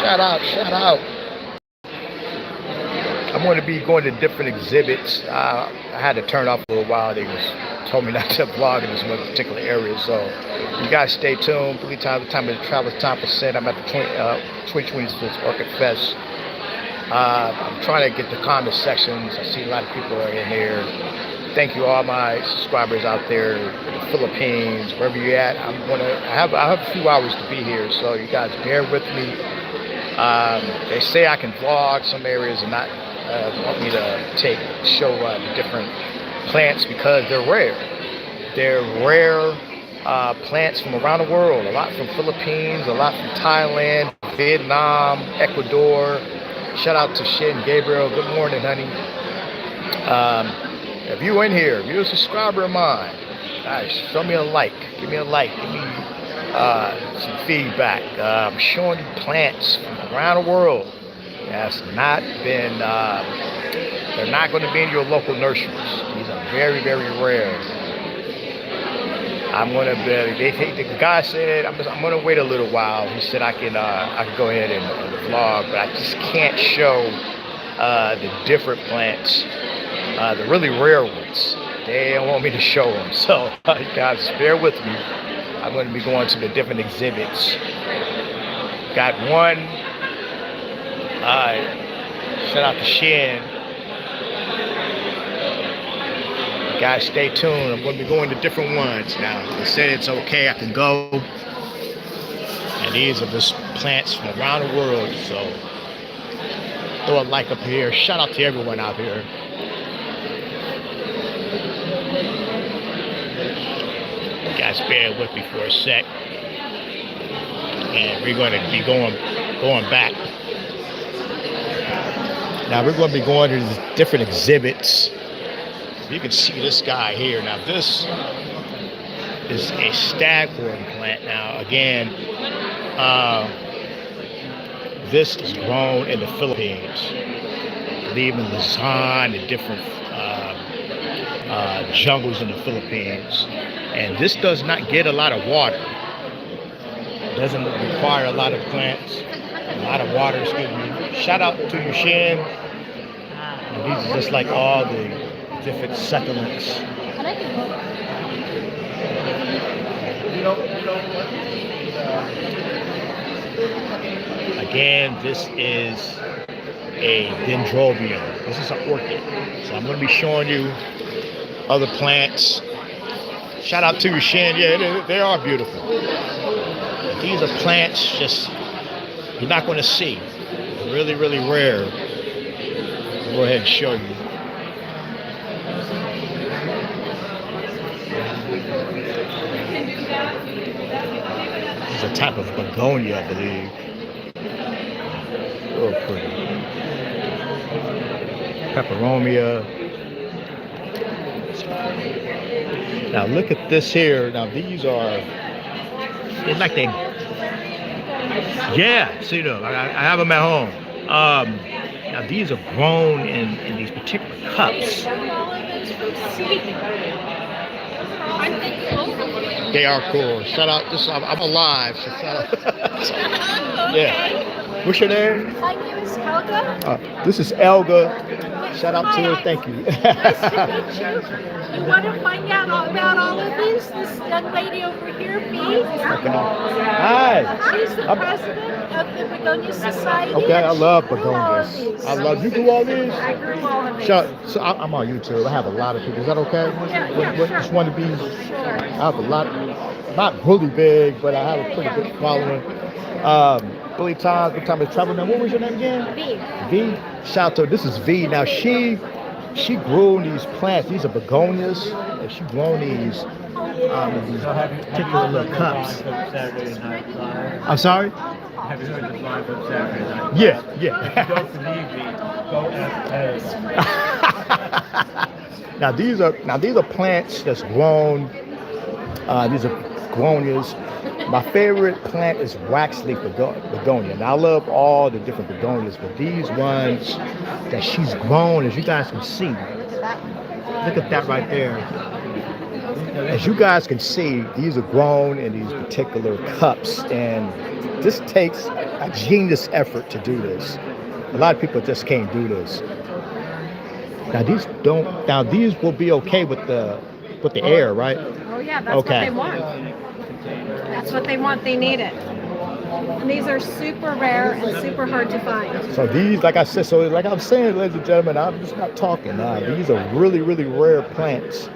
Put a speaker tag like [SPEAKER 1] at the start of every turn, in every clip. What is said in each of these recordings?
[SPEAKER 1] Shout out, shout out. I'm going to be going to different exhibits. I had to turn off for a while. They was told me not to vlog in this one particular area. So you guys stay tuned. Three times the time of the travel time percent. I'm at the 2026 Orchid Fest. I'm trying to get the comment sections. I see a lot of people are in there. Thank you all my subscribers out there in the Philippines, wherever you're at. I have a few hours to be here, so you guys bear with me. They say I can vlog some areas and not want me to show the different plants because they're rare. They're rare plants from around the world. A lot from Philippines, a lot from Thailand, Vietnam, Ecuador. Shout out to Shin Gabriel. Good morning, honey. If you in here, if you're a subscriber of mine, guys, show me a like. Give me a like. Give me some feedback. I'm showing you plants from around the world that's not been, they're not going to be in your local nurseries. These are very, very rare. I'm going to, the guy said, I'm going to wait a little while. He said I can go ahead and vlog, but I just can't show the different plants, the really rare ones. They don't want me to show them. So you guys, bear with me. I'm going to be going to the different exhibits. Got one, shout out to Shin. Guys, stay tuned. I'm going to be going to different ones now. They said it's okay, I can go. And these are just plants from around the world. So throw a like up here. Shout out to everyone out here. Guys, bear with me for a sec. And we're going to be going back. Now we're going to be going to the different exhibits. You can see this guy here. Now this is a staghorn plant. Now again, this is grown in the Philippines. I believe in Luzon, the different jungles in the Philippines. And this does not get a lot of water. It doesn't require a lot of plants, a lot of water, excuse me. Shout out to you, Shin. And these are just like all the different succulents. Again, this is a dendrobium. This is an orchid. So I'm going to be showing you other plants. Shout out to you, Shin. Yeah, they are beautiful. These are plants just you're not going to see. Really, really rare. I'll go ahead and show you. This is a type of begonia, I believe. Real pretty. Peperomia. Now look at this here. Now these are, it's like they, yeah, see them. I have them at home. Now these are grown in these particular cups. They are cool. Shout out, I'm alive. So shout out. Yeah. What's your name?
[SPEAKER 2] My name is Helga.
[SPEAKER 1] This is Elga. Shout out to her. Thank you.
[SPEAKER 2] Nice to meet you. You want to find out about all of this? This young lady over here, Bee.
[SPEAKER 1] Okay. Hi.
[SPEAKER 2] She's the president of the Begonia Society.
[SPEAKER 1] Okay, I love begonias. I love, you do all these?
[SPEAKER 2] I grew all of these.
[SPEAKER 1] So I'm on YouTube. I have a lot of people. Is that okay?
[SPEAKER 2] Yeah, sure.
[SPEAKER 1] Just want to be, I have a lot, not really big, but I have a pretty good following. Billy Times, what time is travel now? What was your name again? V. Shout out to her. This is V. Now she grew these plants. These are begonias, and she grown these in these particular little cups. I'm sorry?
[SPEAKER 3] Have you heard the line from Saturday Night?
[SPEAKER 1] Yeah.
[SPEAKER 3] If you don't believe me, go ask Ed.
[SPEAKER 1] Now these are plants that's grown. These are begonias. My favorite plant is waxleaf begonia. Now I love all the different begonias, but these ones that she's grown, as you guys can see, look at that right there. as you guys can see, these are grown in these particular cups, and this takes a genius effort to do this. A lot of people just can't do this. Now these don't. Now these will be okay with the air, right?
[SPEAKER 2] Oh yeah, that's
[SPEAKER 1] Okay.
[SPEAKER 2] what they want. That's what they want. They need it. And these are super rare and super hard to find.
[SPEAKER 1] So these, like I said, so like I'm saying, ladies and gentlemen, I'm just not talking. These are really, really rare plants.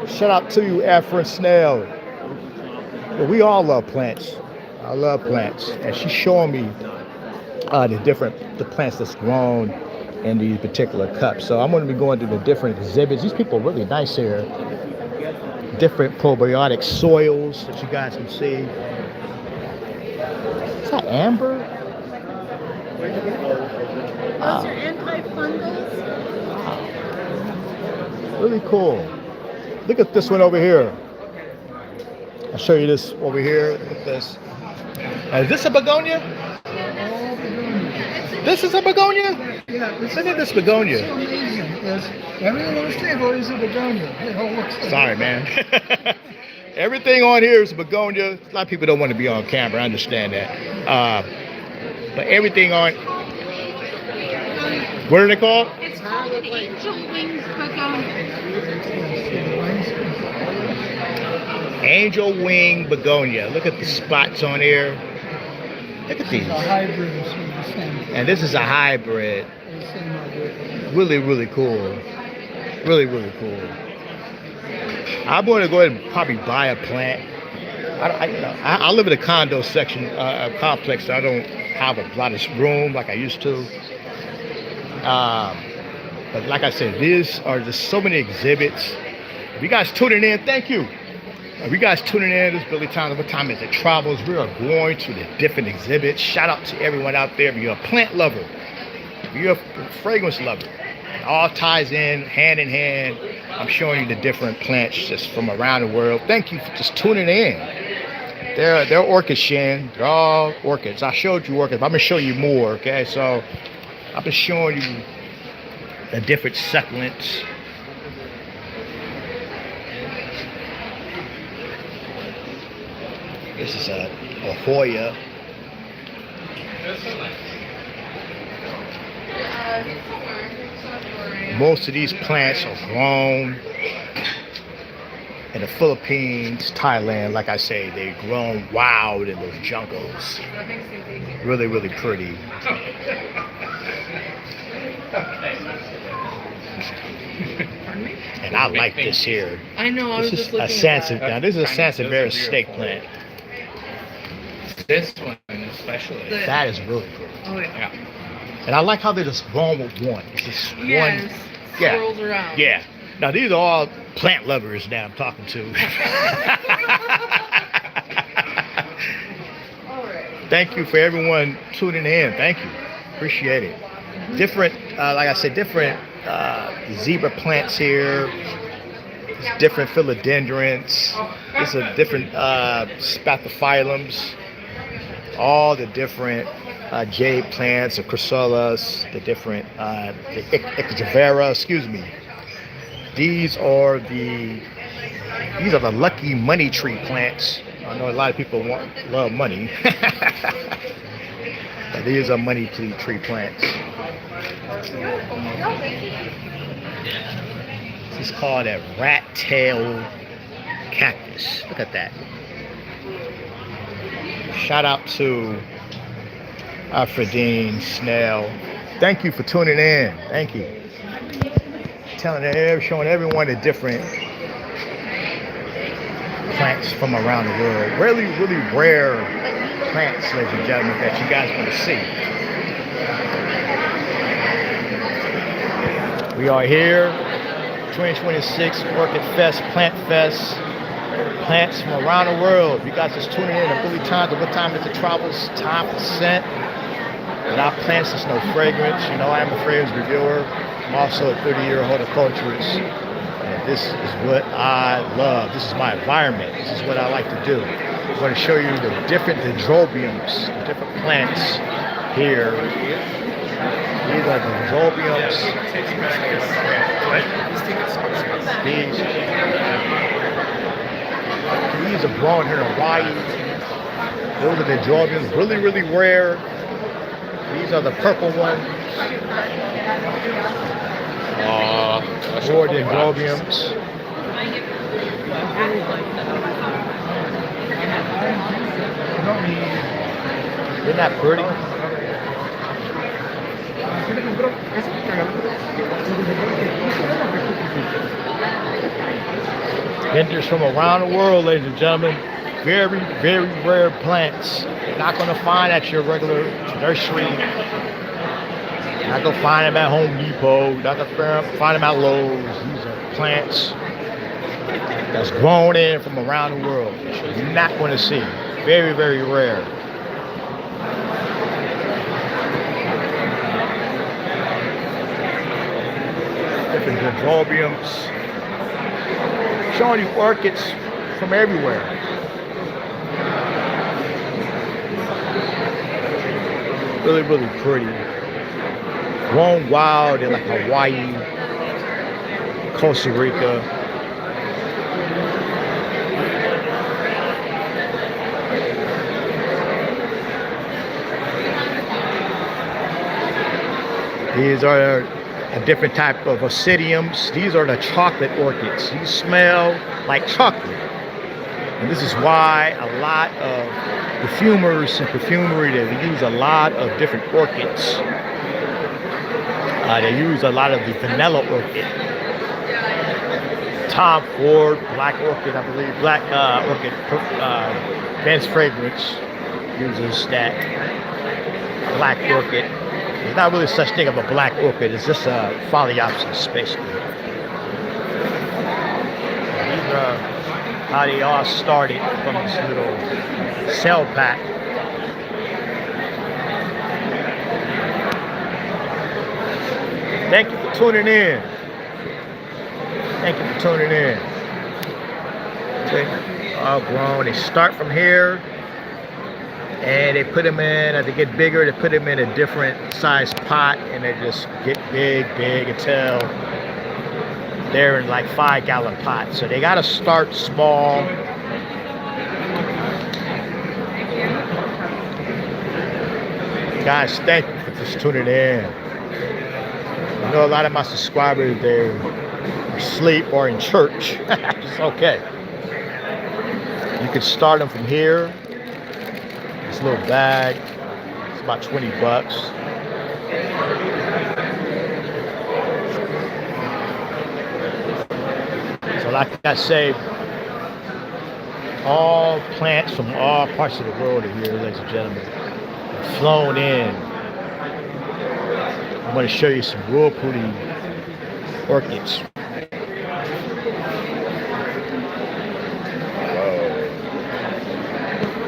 [SPEAKER 1] Shout out to you, Afrin Snell. But we all love plants. I love plants, and she's showing me the plants that's grown in these particular cups. So I'm going to be going to the different exhibits. These people are really nice here. Different probiotic soils that you guys can see. Is that amber?
[SPEAKER 2] Those are antifungals.
[SPEAKER 1] Really cool. Look at this one over here. I'll show you this over here. Look at this. Is this a begonia? This is a begonia?
[SPEAKER 4] Yeah,
[SPEAKER 1] Look at this begonia.
[SPEAKER 4] so amazing. Yes, everything on this table is a begonia. It all looks like
[SPEAKER 1] Sorry, man. Everything on here is a begonia. A lot of people don't want to be on camera. I understand that. But everything on... What are they called?
[SPEAKER 2] It's called an angel wing begonia.
[SPEAKER 1] Angel wing begonia. Look at the spots on here. Look at these.
[SPEAKER 4] a hybrid of the same.
[SPEAKER 1] And this is a hybrid.
[SPEAKER 4] The same idea.
[SPEAKER 1] Really, really cool. Really, really cool. I'm going to go ahead and probably buy a plant. I live in a condo section, a complex. So I don't have a lot of room like I used to. But like I said, these are just so many exhibits. If you guys tuning in, thank you. If you guys tuning in, this is Billy Thomas. What time is it? Travels. We are going to the different exhibits. Shout out to everyone out there. If you're a plant lover, if you're a fragrance lover, it all ties in, hand in hand. I'm showing you the different plants just from around the world. Thank you for just tuning in. They're orchids, Shan. They're all orchids. I showed you orchids. I'm gonna show you more. Okay, so I've been showing you the different succulents. This is a Hoya. Most of these plants are grown in the Philippines, Thailand. Like I say, they're grown wild in those jungles. Really, really pretty. And I like this here.
[SPEAKER 5] I know, I was
[SPEAKER 1] This is
[SPEAKER 5] just
[SPEAKER 1] a
[SPEAKER 5] looking at
[SPEAKER 1] Sansa.
[SPEAKER 5] that.
[SPEAKER 1] Now this is a Sansevieria snake plant.
[SPEAKER 3] This one especially.
[SPEAKER 1] That is really cool.
[SPEAKER 5] Oh, yeah.
[SPEAKER 1] And I like how they're just grown with one. It's just
[SPEAKER 5] Yes.
[SPEAKER 1] one. Yeah.
[SPEAKER 5] Swirls around.
[SPEAKER 1] Yeah. Now these are all plant lovers that I'm talking to. Thank you for everyone tuning in. Thank you. Appreciate it. Different, like I said, different zebra plants here. There's different philodendrons. There's a different spathiphyllums. All the different jade plants, the chrysalis, the different the echevera, excuse me. These are the lucky money tree plants. I know a lot of people love money. But these are money tree plants. This is called a rat tail cactus. Look at that. Shout out to Afridine Snell. Thank you for tuning in. Thank you. Showing everyone the different plants from around the world. Really, really rare plants, ladies and gentlemen, that you guys want to see. We are here, 2026 Orchid Fest, Plant Fest. Plants from around the world. You guys just tuning in to Billy Thomas. What time is it? Travels, time for scent. Without plants, there's no fragrance. You know, I am a fragrance reviewer. I'm also a 30-year horticulturist. And this is what I love. This is my environment. This is what I like to do. I'm going to show you the different dendrobiums, the different plants here. These are the dendrobiums. These These are grown here in Hawaii. Those are the dendrobiums, really, really rare. These are the purple ones. More dendrobiums. Isn't that pretty? Vendors from around the world, ladies and gentlemen. Very, very rare plants. You're not going to find at your regular nursery. You're not going to find them at Home Depot. You're not going to find them at Lowe's. These are plants that's grown in from around the world. You're not going to see. Very, very rare. Different dendrobiums. Showing you orchids from everywhere. Really, really pretty. Grown wild in like Hawaii, Costa Rica. These are a different type of oncidiums. These are the chocolate orchids. These smell like chocolate. And this is why a lot of perfumers and perfumery, they use a lot of different orchids. They use a lot of the vanilla orchid. Tom Ford, black orchid, I believe. Black orchid, Ben's Fragrance uses that black orchid. There's not really such thing of a black orchid. It's just a Phalaenopsis, basically. These are how they all started from this little cell pack. Thank you for tuning in. Thank you for tuning in. Okay, all grown. They start from here. And they put them in, as they get bigger, they put them in a different size pot, and they just get big, big until they're in like 5-gallon pots. So they gotta start small. Guys, thank you for just tuning in. I know a lot of my subscribers, they're asleep or in church. It's okay. You can start them from here. This little bag, it's about 20 bucks. So like I say, all plants from all parts of the world are here, ladies and gentlemen. They're flown in. I'm going to show you some real pretty orchids.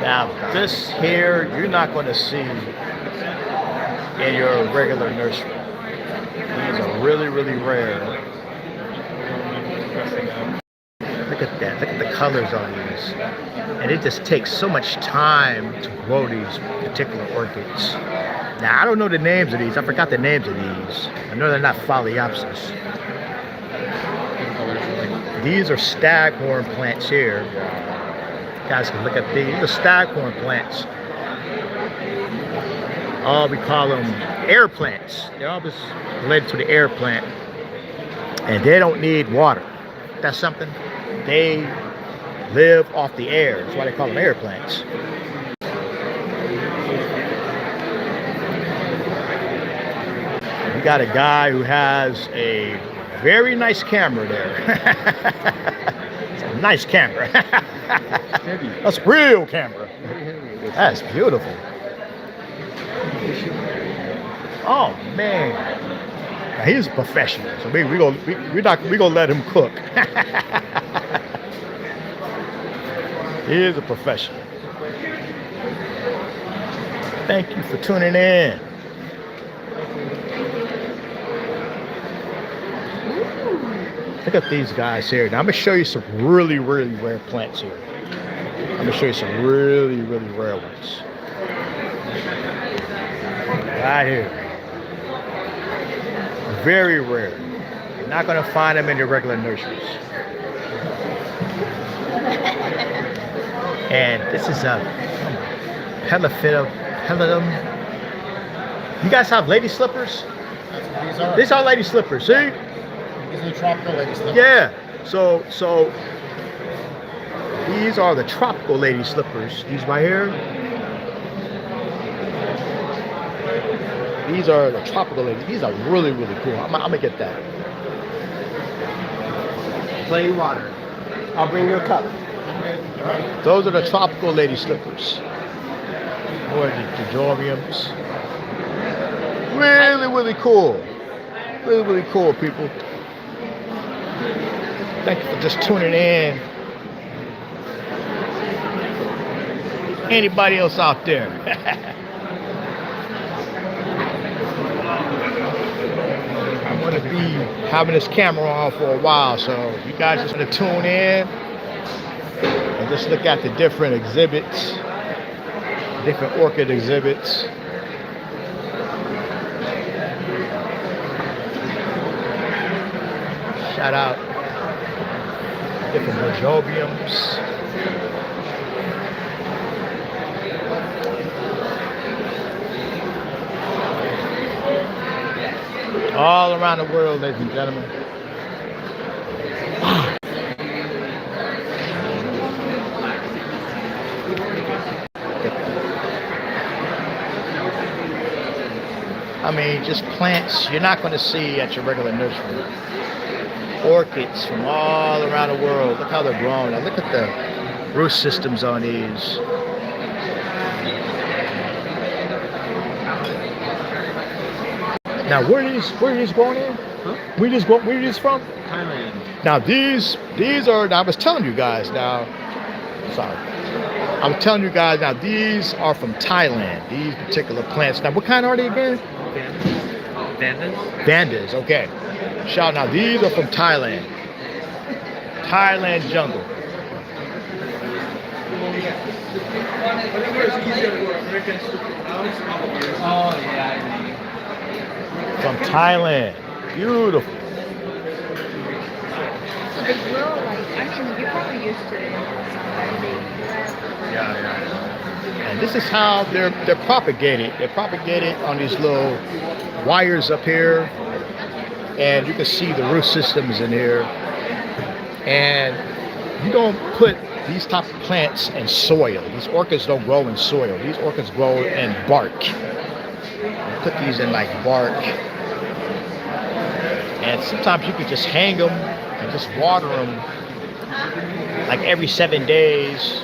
[SPEAKER 1] Now, this here, you're not going to see in your regular nursery. These are really, really rare. Look at that. Look at the colors on these. And it just takes so much time to grow these particular orchids. Now, I don't know the names of these. I forgot the names of these. I know they're not Phalaenopsis. These are staghorn plants here. You guys can look at these. These are staghorn plants. We call them air plants. They're all just related to the air plant. And they don't need water. That's something. They live off the air. That's why they call them air plants. We got a guy who has a very nice camera there. It's a nice camera. That's real camera. That's beautiful. Oh man, now, he's a professional. So we're gonna let him cook. He is a professional. Thank you for tuning in. Look at these guys here. Now I'm gonna show you some really, really rare plants here. I'm gonna show you some really, really rare ones. Right here. Very rare. You're not gonna find them in your regular nurseries. And this is a Pelophyllum. You guys have lady slippers? These are lady slippers, see?
[SPEAKER 5] These are the tropical lady slippers.
[SPEAKER 1] Yeah. So these are the tropical lady slippers. These right here. These are the tropical lady. These are really, really cool. I'm gonna get that.
[SPEAKER 5] Plain water. I'll bring you a cup.
[SPEAKER 1] Those are the tropical lady slippers. Or the Jorbiums. Really, really cool. Really, really cool, people. Thank you for just tuning in. Anybody else out there? I'm going to be having this camera on for a while, so you guys just going to tune in and just look at the different exhibits, different orchid exhibits. Shout out different Bojobiums. All around the world, ladies and gentlemen. I mean, just plants you're not going to see at your regular nursery. Orchids from all around the world. Look how they're growing. Now look at the root systems on these. Now where are these growing in?
[SPEAKER 3] Huh?
[SPEAKER 1] Where are these from?
[SPEAKER 3] Thailand.
[SPEAKER 1] Now these are. Now I was telling you guys. Now, sorry. I was telling you guys. Now these are from Thailand. These particular plants. Now what kind are they again?
[SPEAKER 3] Vandas?
[SPEAKER 1] Vandas. Okay. Shout out. Now these are from Thailand. Thailand jungle.
[SPEAKER 3] Oh, yeah.
[SPEAKER 1] From Thailand. Beautiful.
[SPEAKER 2] So they grow like, I mean, you're probably used to it.
[SPEAKER 1] And this is how they're propagated. They're propagated on these little wires up here. And you can see the root systems in here. And you don't put these type of plants in soil. These orchids don't grow in soil. These orchids grow in bark. You put these in like bark. And sometimes you can just hang them and just water them like every 7 days.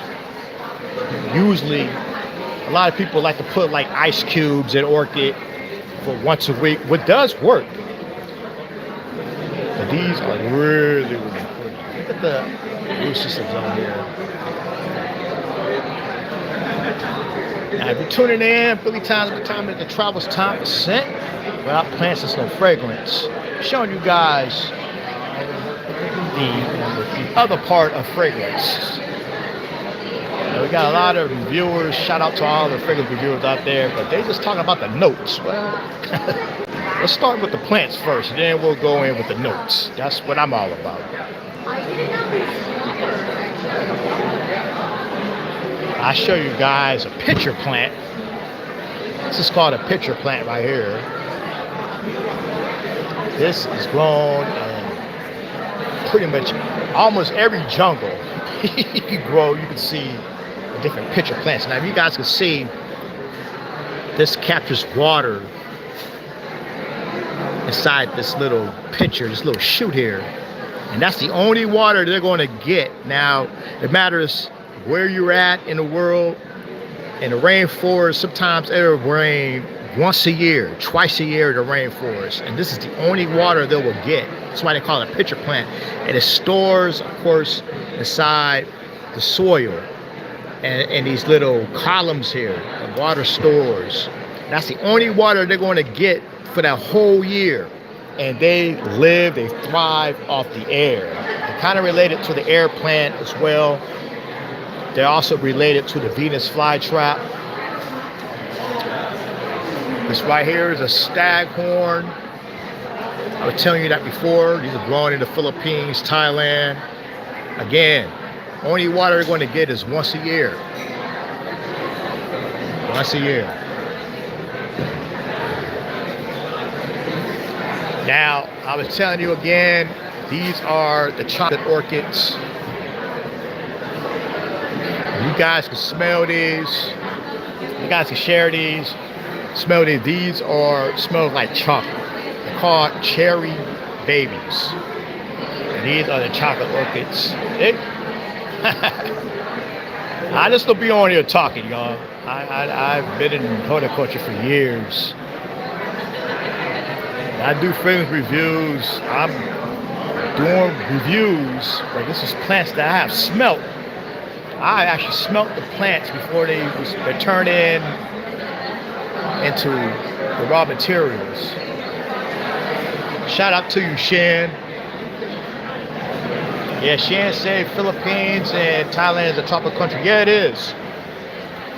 [SPEAKER 1] Usually, a lot of people like to put like ice cubes in orchid for once a week, what does work. But these are really, really pretty. Look at the root systems on here. Now, if you're tuning in, Billy Times, what time is the Travel's Time to Scent? Without plants, there's no fragrance. Showing you guys the other part of fragrance. Now, we got a lot of reviewers. Shout out to all the fragrance reviewers out there, but they just talking about the notes. Well, let's start with the plants first, and then we'll go in with the notes. That's what I'm all about. I'll show you guys a pitcher plant. This is called a pitcher plant right here. This is grown in pretty much almost every jungle you grow. You can see the different pitcher plants. Now, if you guys can see, this captures water inside this little pitcher, this little chute here. And that's the only water they're going to get. Now, it matters where you're at in the world. In the rainforest, sometimes it'll rain once a year, twice a year in the rainforest. And this is the only water they will get. That's why they call it a pitcher plant. And it stores, of course, inside the soil. And these little columns here, the water stores. That's the only water they're going to get for that whole year. And they live, they thrive off the air. They're kind of related to the air plant as well. They're also related to the Venus flytrap. This right here is a staghorn. I was telling you that before. These are growing in the Philippines, Thailand. Again, Only water you're going to get is once a year. Once a year. Now, I was telling you again, these are the chocolate orchids. You guys can smell these. You guys can share these. Smell these. These smell like chocolate. They're called cherry babies. And these are the chocolate orchids. I just don't be on here talking, y'all. I've been in horticulture for years. I do films reviews. I'm doing reviews. Like, this is plants that I have smelt. I actually smelt the plants before they turned into the raw materials. Shout out to you, Shan. Yeah, Shan said Philippines and Thailand is a tropical country. Yeah, it is.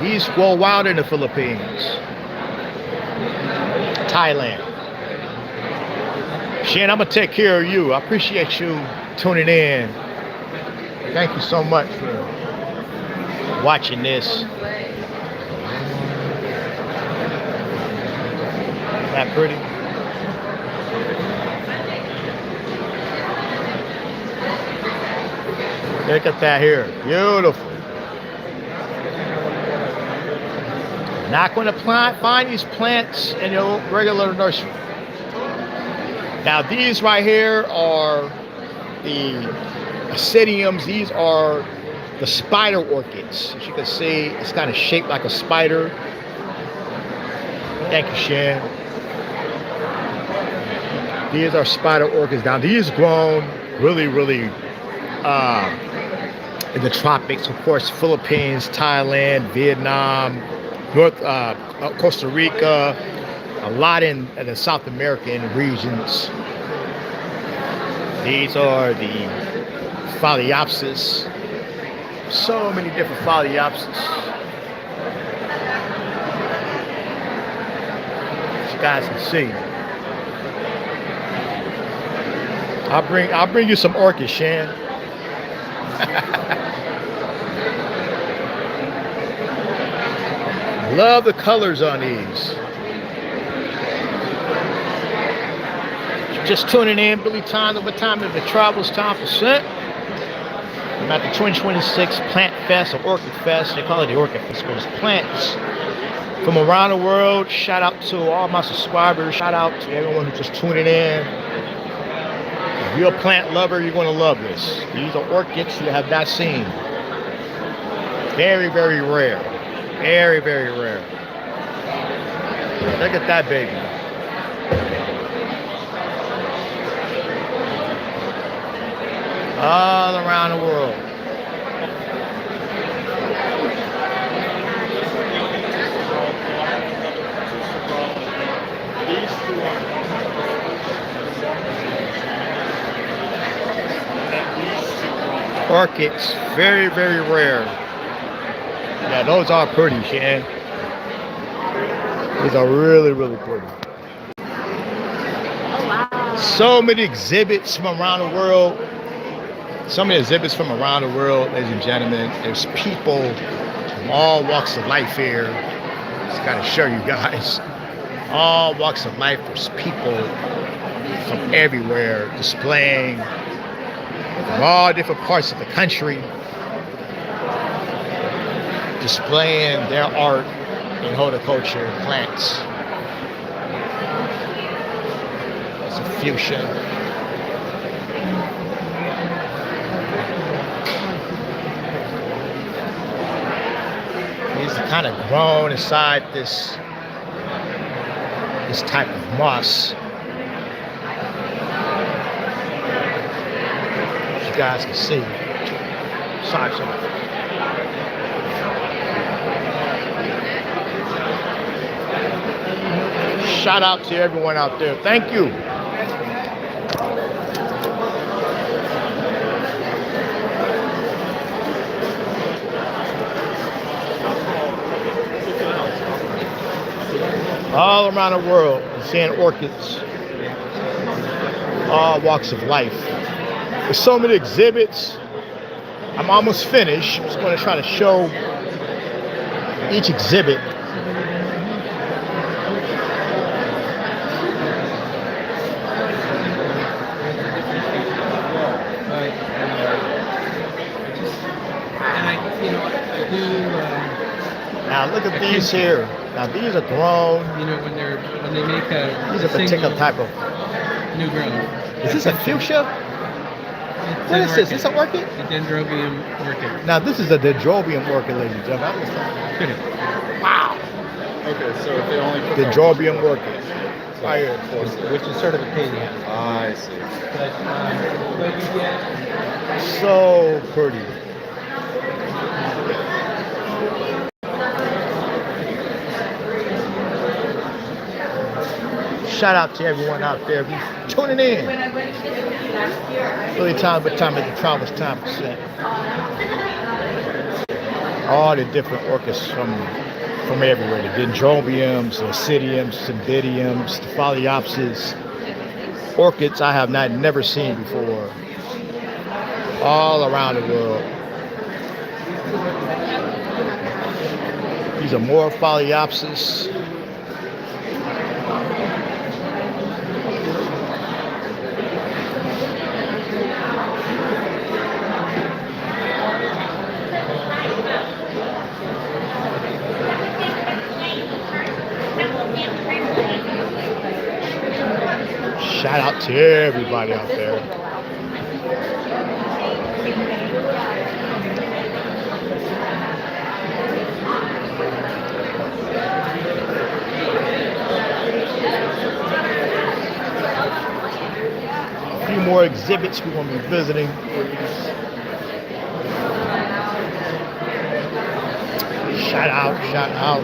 [SPEAKER 1] These grow wild in the Philippines. Thailand. Shan, I'm going to take care of you. I appreciate you tuning in. Thank you so much for watching this. Isn't that pretty? Look at that here. Beautiful. Not going to find these plants in your regular nursery. Now these right here are the Ascidiums. These are the spider orchids. As you can see, it's kind of shaped like a spider. Thank you, Shan. These are spider orchids. Now these grown really in the tropics, of course, Philippines, Thailand, Vietnam, Costa Rica, a lot in the South American regions. These are the Phalaenopsis. So many different Phalaenopsis. As you guys can see. I'll bring you some orchids, Shan. Love the colors on these. Just tuning in, Billy Time, over time of the Travels Time Percent. I'm at the 2026 Plant Fest or Orchid Fest. They call it the Orchid Fest because it's plants from around the world. Shout out to all my subscribers. Shout out to everyone who's just tuning in. If you're a plant lover, you're going to love this. These are orchids you have not seen. Very rare. Very rare. Look at that baby. All around the world. Orchids, very rare. Yeah, those are pretty, Shan. These are really pretty.
[SPEAKER 2] Oh, wow.
[SPEAKER 1] So many exhibits from around the world. So many exhibits from around the world, ladies and gentlemen. There's people from all walks of life here. Just gotta show you guys. All walks of life. There's people from everywhere displaying from all different parts of the country, displaying their art in horticulture, plants. It's a fuchsia. These are kind of grown inside this type of moss. As you guys can see. Sorry. Shout out to everyone out there. Thank you. All around the world, you're seeing orchids. All walks of life. There's so many exhibits. I'm almost finished. I'm just going to try to show each exhibit.
[SPEAKER 3] And I do.
[SPEAKER 1] Now look at these here. Now these are grown.
[SPEAKER 3] When they make a
[SPEAKER 1] These are particular type of.
[SPEAKER 3] new growth.
[SPEAKER 1] Is this a fuchsia?
[SPEAKER 3] It's
[SPEAKER 1] What
[SPEAKER 3] an
[SPEAKER 1] is this? Is this an orchid?
[SPEAKER 3] The dendrobium orchid.
[SPEAKER 1] Now this is a dendrobium orchid, ladies and gentlemen.
[SPEAKER 3] Couldn't.
[SPEAKER 1] Wow.
[SPEAKER 5] Okay, so if they only put
[SPEAKER 1] Dendrobium orchid. Right here.
[SPEAKER 3] Which is sort of a pain in the ass.
[SPEAKER 5] I see.
[SPEAKER 3] But you get
[SPEAKER 1] So pretty. Shout out to everyone out there who's tuning in. Really time at the Travelers Time percent. All the different orchids from everywhere. The dendrobiums, the oncidiums, cymbidiums, the phalaenopsis. Orchids I have never seen before. All around the world. These are more phalaenopsis. Shout out to everybody out there. A few more exhibits we're going to be visiting. Shout out, shout out.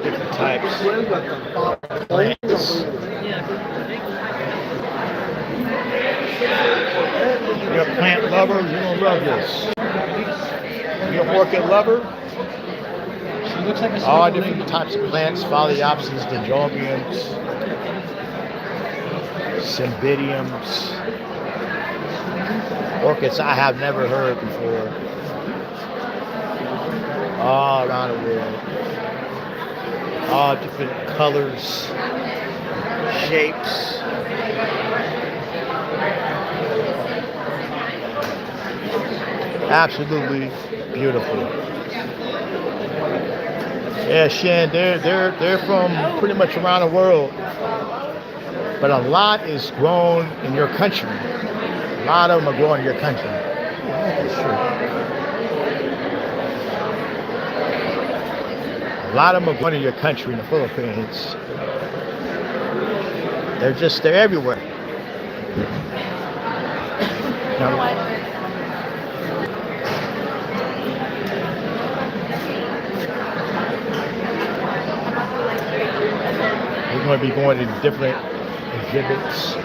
[SPEAKER 1] Different types. Plants. You're a plant lover, you're gonna love this. You're an orchid lover. All different types of plants, phalaenopsis, dendrobiums, cymbidiums, orchids I have never heard before. All around the world. All different colors, shapes. Absolutely beautiful. Yeah, Shan, they're from pretty much around the world, but a lot is grown in your country. A lot of them are grown in your country. That's true. A lot of them are grown in your country in the Philippines. They're everywhere. Now, we're going to be going to different exhibits.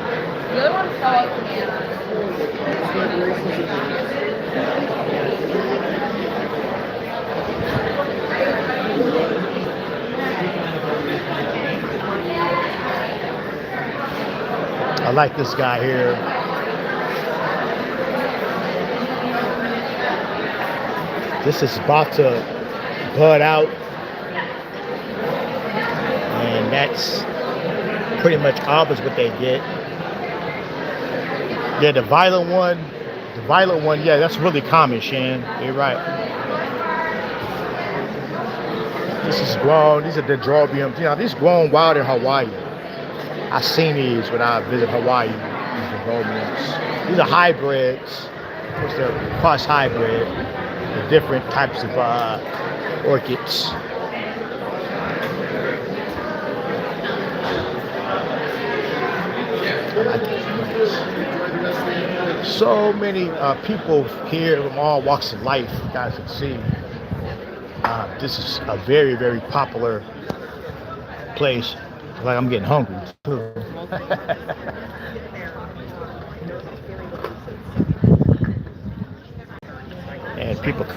[SPEAKER 1] I like this guy here. This is about to bud out. And that's pretty much always what they get. Yeah, the violet one, yeah, that's really common, Shan. You're right. This is grown, these are dendrobiums. You know, these grown wild in Hawaii. I've seen these when I visit Hawaii, these dendrobiums. These are hybrids, which they're cross hybrid, with different types of orchids. So many people here from all walks of life, you guys can see. This is a very, very popular place. Like I'm getting hungry too.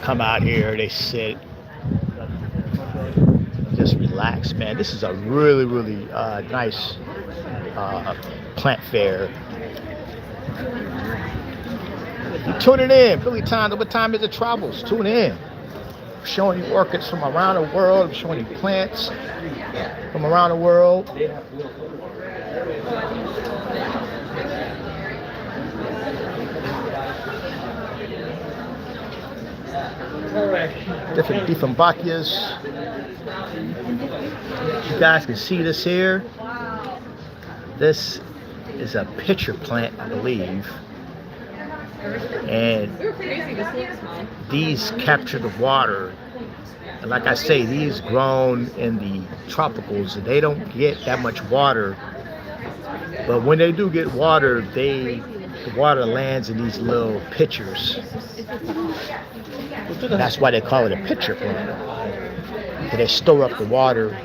[SPEAKER 1] come out here, they sit, just relax, man. This is a really, really nice plant fair. You tuning in, Billy Time. What time is it? Travels. Tune in. I'm showing you orchids from around the world. I'm showing you plants from around the world. Different Dieffenbachias. You guys can see this here. This is a pitcher plant, I believe. And these capture the water. And like I say, these grown in the tropicals, and they don't get that much water. But when they do get water, the water lands in these little pitchers. That's why they call it a pitcher plant. They store up the water.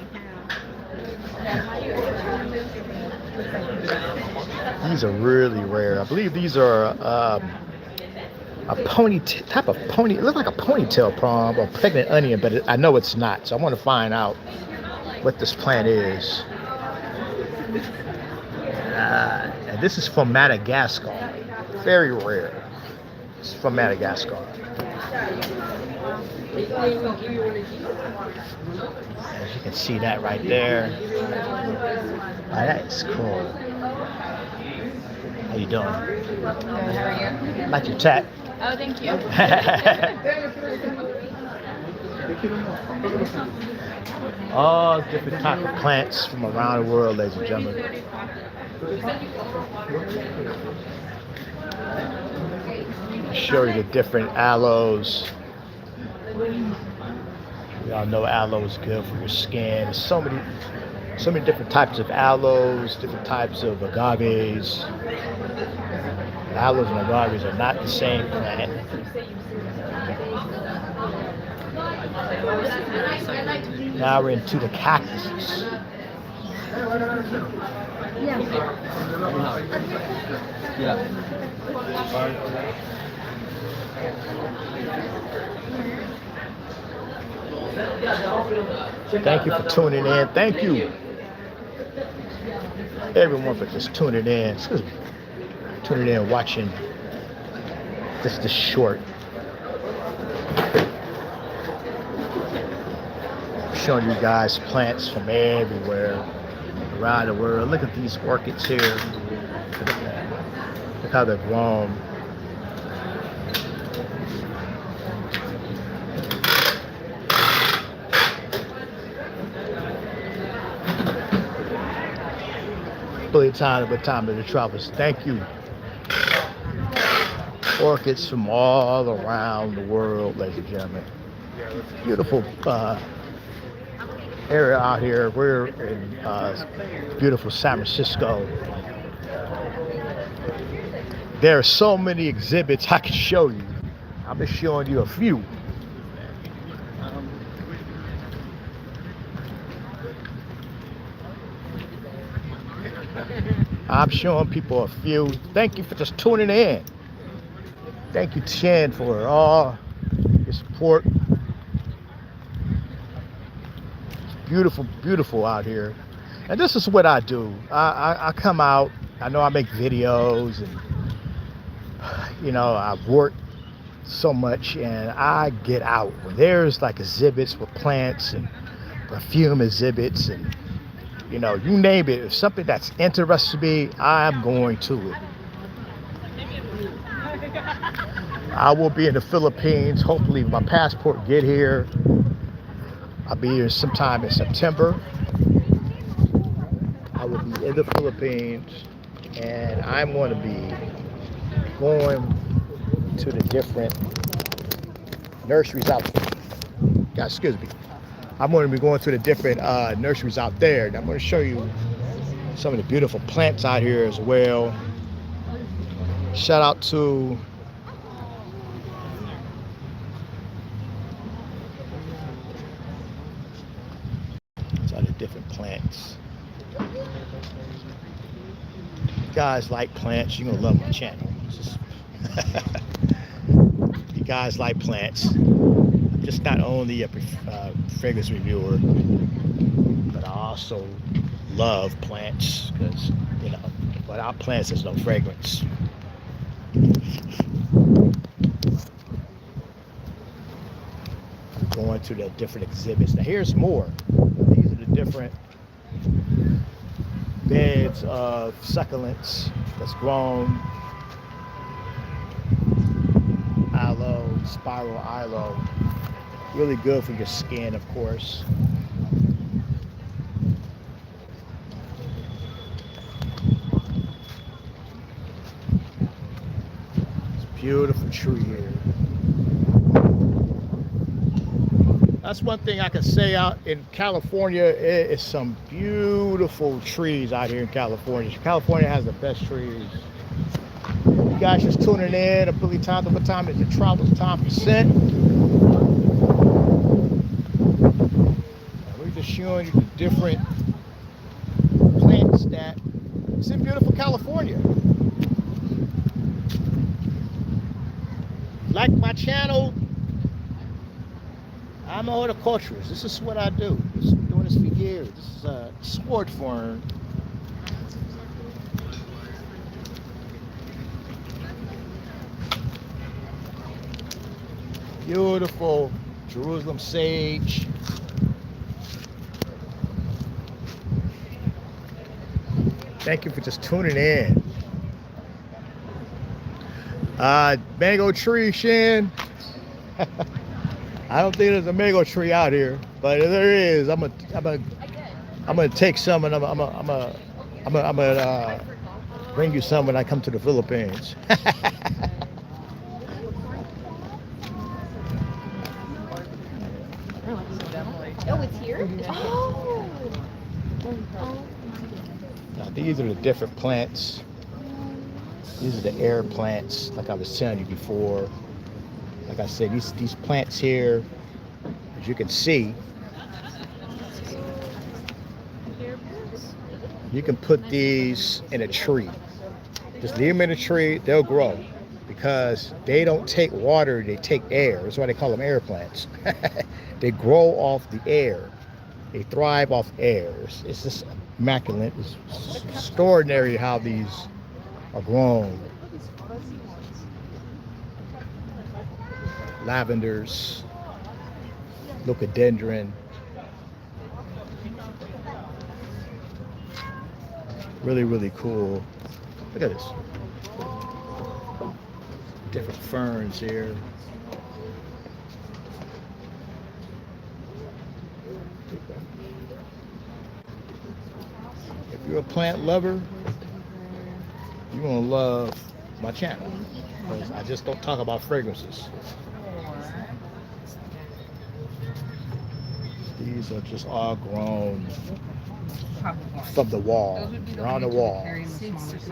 [SPEAKER 1] These are really rare. I believe these are a type of pony. It looks like a ponytail palm or pregnant onion, but I know it's not. So I want to find out what this plant is. And this is from Madagascar. Very rare. It's from Madagascar. As you can see that right there. That is cool. How you doing?
[SPEAKER 6] Good, how are you?
[SPEAKER 1] Like your tat.
[SPEAKER 6] Oh, thank you.
[SPEAKER 1] All different type of plants from around the world, ladies and gentlemen. Show you the different aloes. We all know aloe is good for your skin. There's so many different types of aloes, different types of agaves. Aloes and agaves are not the same plant. Now we're into the cactuses. Thank you for tuning in. Thank you, everyone, for just tuning in. Tuning in, watching this short. Showing you guys plants from everywhere around the world. Look at these orchids here. Look how they're grown. Billy Time, what time of the travels. Thank you. Orchids from all around the world, ladies and gentlemen. Beautiful area out here. We're in beautiful San Francisco. There are so many exhibits I can show you. I'm just showing you a few. I'm showing people a few. Thank you for just tuning in. Thank you, Chen, for all your support. It's beautiful, beautiful out here. And this is what I do. I come out. I know I make videos, and you know, I work so much, and I get out. When there's like exhibits with plants and perfume exhibits, and you know, you name it. If something that's interesting me, I'm going to it. I will be in the Philippines. Hopefully, my passport get here. I'll be here sometime in September. I will be in the Philippines, and I'm going to be going to the different nurseries out there. God, excuse me. I'm going to be going to the different nurseries out there, and I'm going to show you some of the beautiful plants out here as well. Shout out to some of the different plants. If you guys like plants, you're going to love my channel. You you guys like plants, I'm just not only a fragrance reviewer, but I also love plants because, you know, without plants, there's no fragrance. Going to the different exhibits. Now here's more. These are the different beds of succulents that's grown. Aloe, spiral aloe. Really good for your skin, of course. It's a beautiful tree here. That's one thing I can say out in California. It is some beautiful trees out here in California. California has the best trees. You guys just tuning in. I'm Billy Time. What time is it? Travel's Time Percent. We're just showing you the different plants that it's in beautiful California. Like my channel, I'm a horticulturist. This is what I do. I've been doing this for years. This is a sword fern. Beautiful Jerusalem sage. Thank you for just tuning in. Mango tree, Shan. I don't think there's a mango tree out here, but if there is, I'm gonna take some and I'm gonna bring you some when I come to the Philippines.
[SPEAKER 6] Oh, it's here? Oh.
[SPEAKER 1] Now, these are the different plants. These are the air plants, like I was telling you before. Like I said, these plants here, as you can see, you can put these in a tree. Just leave them in a tree, they'll grow. Because they don't take water, they take air. That's why they call them air plants. They grow off the air. They thrive off air. It's just immaculate. It's extraordinary how these are grown. Lavenders, leucadendron. Really, really cool. Look at this. Different ferns here. If you're a plant lover, you're gonna love my channel because I just don't talk about fragrances. These are just all grown from the wall, around the wall.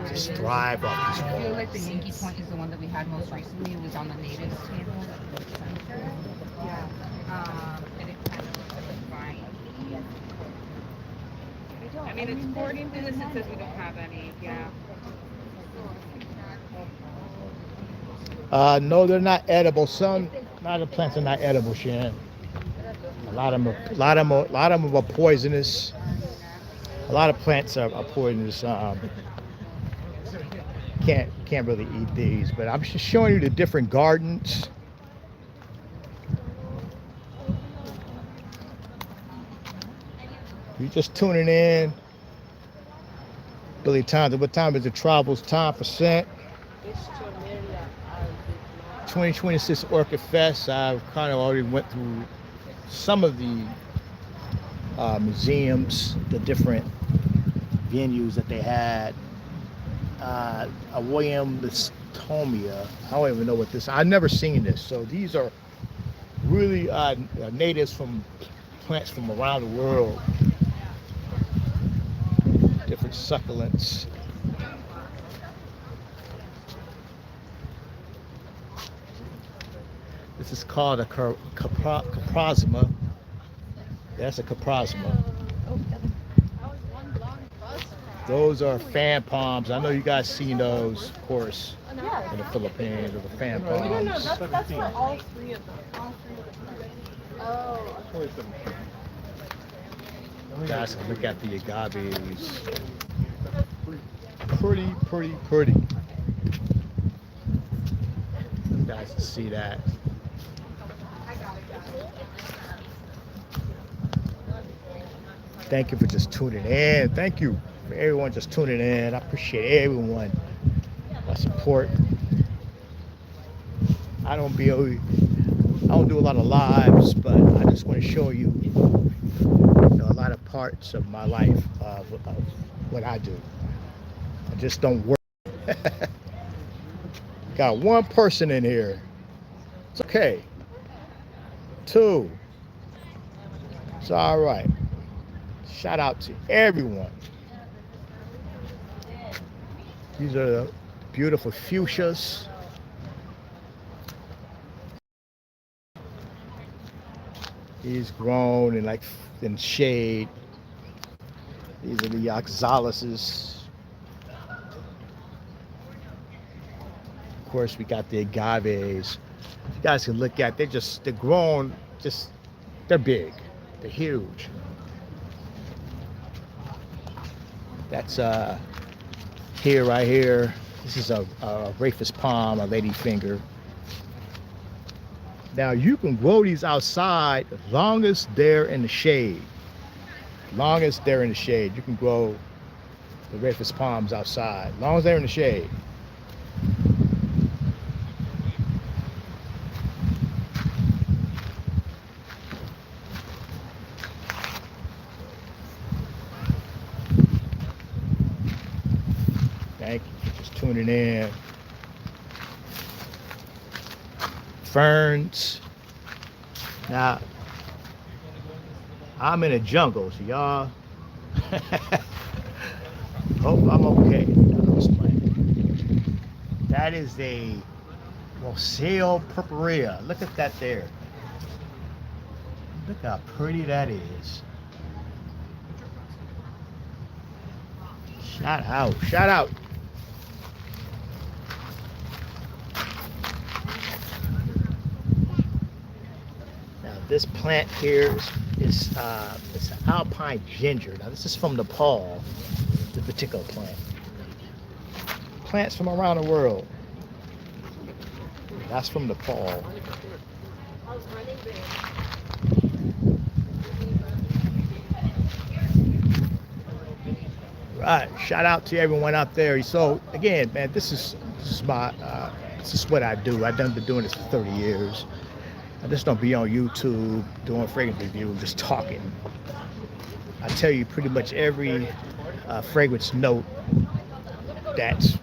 [SPEAKER 1] Just thrive off this
[SPEAKER 6] I feel
[SPEAKER 1] wall.
[SPEAKER 6] like the Yankee point is the one that we had most recently. It was on the natives table. Yeah. And it kind of looks like fine. I mean, it's according to this, it says we don't have any. Yeah.
[SPEAKER 1] No, they're not edible. Some, a lot of plants are not edible, Shan. A lot of them are poisonous. A lot of plants are poisonous. Can't really eat these, but I'm just showing you the different gardens. You're just tuning in. Billy Time. What time is it? Travel's Time Percent. 2026 Orchid Fest. I've kind of already went through some of the museums, the different venues that they had. William Listomia. I don't even know what this. I've never seen this. So these are really natives from plants from around the world. Different succulents. This is called a caprasma. That's a caprasma. Those are fan palms. I know you guys seen those, of course, in the Philippines, or the fan palms.
[SPEAKER 2] That's for all three of them. All three of them. Oh.
[SPEAKER 1] You guys can look at the agaves. Pretty, pretty, pretty. You guys can see that. Thank you for just tuning in. Thank you for everyone just tuning in. I appreciate everyone. Support. I don't do a lot of lives, but I just want to show you, a lot of parts of my life of what I do. I just don't work. Got one person in here. It's okay. Two. It's all right. Shout out to everyone. These are the beautiful fuchsias. He's grown in shade. These are the oxalises. Of course, we got the agaves. You guys can look at. They're grown. They're big. They're huge. That's right here. This is a Rufus palm, a ladyfinger. Now you can grow these outside as long as they're in the shade. As long as they're in the shade, you can grow the Rufus palms outside. As long as they're in the shade. Thank you for just tuning in. Ferns. Now, I'm in a jungle, so y'all hope I'm okay. That is a Rosale purpurea. Look at that there. Look how pretty that is. Shout out, shout out. This plant here is it's an alpine ginger. Now this is from Nepal, the particular plant. Plants from around the world. That's from Nepal. Right. Shout out to everyone out there. So again, man, this is what I do. I've been doing this for 30 years. I just don't be on YouTube doing fragrance reviews, just talking. I tell you pretty much every fragrance note that's,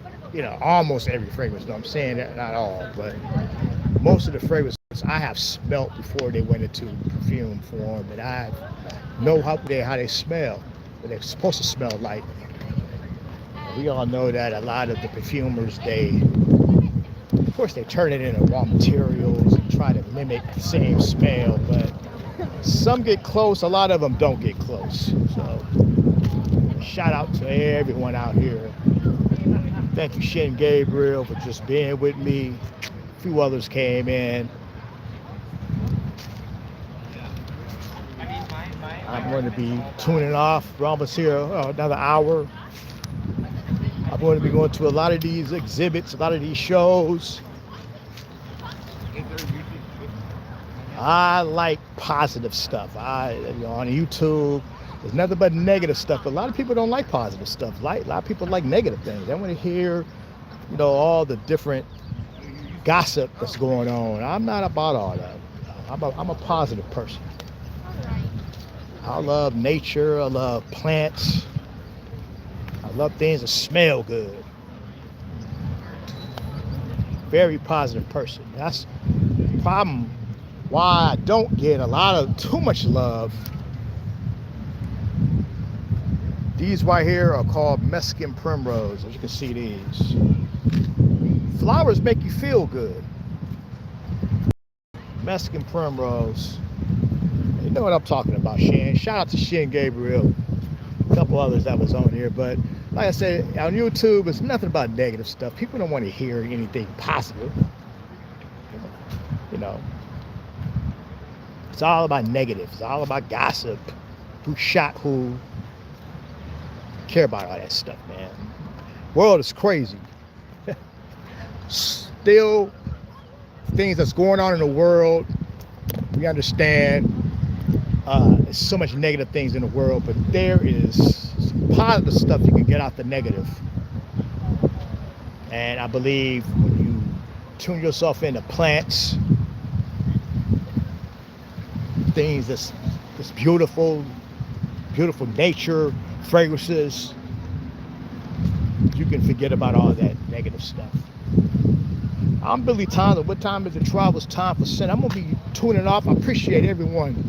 [SPEAKER 1] almost every fragrance note. I'm saying that, not all, but most of the fragrances I have smelt before they went into perfume form, and I know how they smell, what they're supposed to smell like. We all know that a lot of the perfumers, of course, they turn it into raw materials and try to mimic the same smell, but some get close, a lot of them don't get close. So, shout out to everyone out here. Thank you, Shin Gabriel, for just being with me. A few others came in. I'm going to be tuning off. We're almost here, another hour. I'm going to be going to a lot of these exhibits, a lot of these shows. I like positive stuff. On YouTube, there's nothing but negative stuff. A lot of people don't like positive stuff. A lot of people like negative things. They want to hear, all the different gossip that's going on. I'm not about all that. I'm a positive person. I love nature. I love plants. I love things that smell good. Very positive person. That's the problem why I don't get too much love. These right here are called Mexican primrose. As you can see, these flowers make you feel good. Mexican primrose. You know what I'm talking about, Shin. Shout out to Shin Gabriel. A couple others that was on here, but like I said, on YouTube, it's nothing about negative stuff. People don't want to hear anything positive. You know, it's all about negative. It's all about gossip. Who shot who? Care about all that stuff, man. World is crazy. Still, things that's going on in the world, we understand. There's so much negative things in the world, but there is some positive stuff you can get out the negative. And I believe when you tune yourself into plants, things that's beautiful nature, fragrances, you can forget about all that negative stuff. I'm Billy Tyler. What time is it? Travel's Time for Sin. I'm going to be tuning off. I appreciate everyone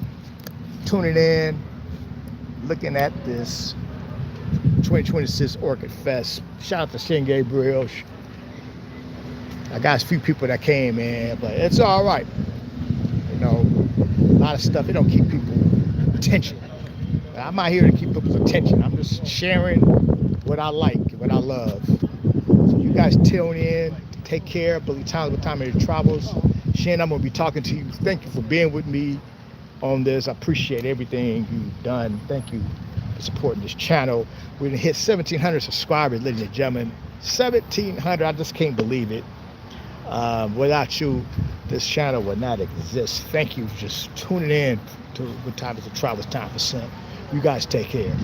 [SPEAKER 1] tuning in, looking at this 2026 Orchid Fest. Shout out to Shin Gabriel. I got a few people that came in, but it's all right. You know, a lot of stuff, it don't keep people attention. I'm not here to keep people's attention. I'm just sharing what I like, what I love. So you guys tune in. Take care. Billy Tyler, What Time It Travels. Shan, I'm going to be talking to you. Thank you for being with me on this. I appreciate everything you've done. Thank you for supporting this channel. We're going to hit 1,700 subscribers, ladies and gentlemen. 1,700. I just can't believe it. Without you, this channel would not exist. Thank you for just tuning in to What Time Is It Travels Time for Sin. You guys take care.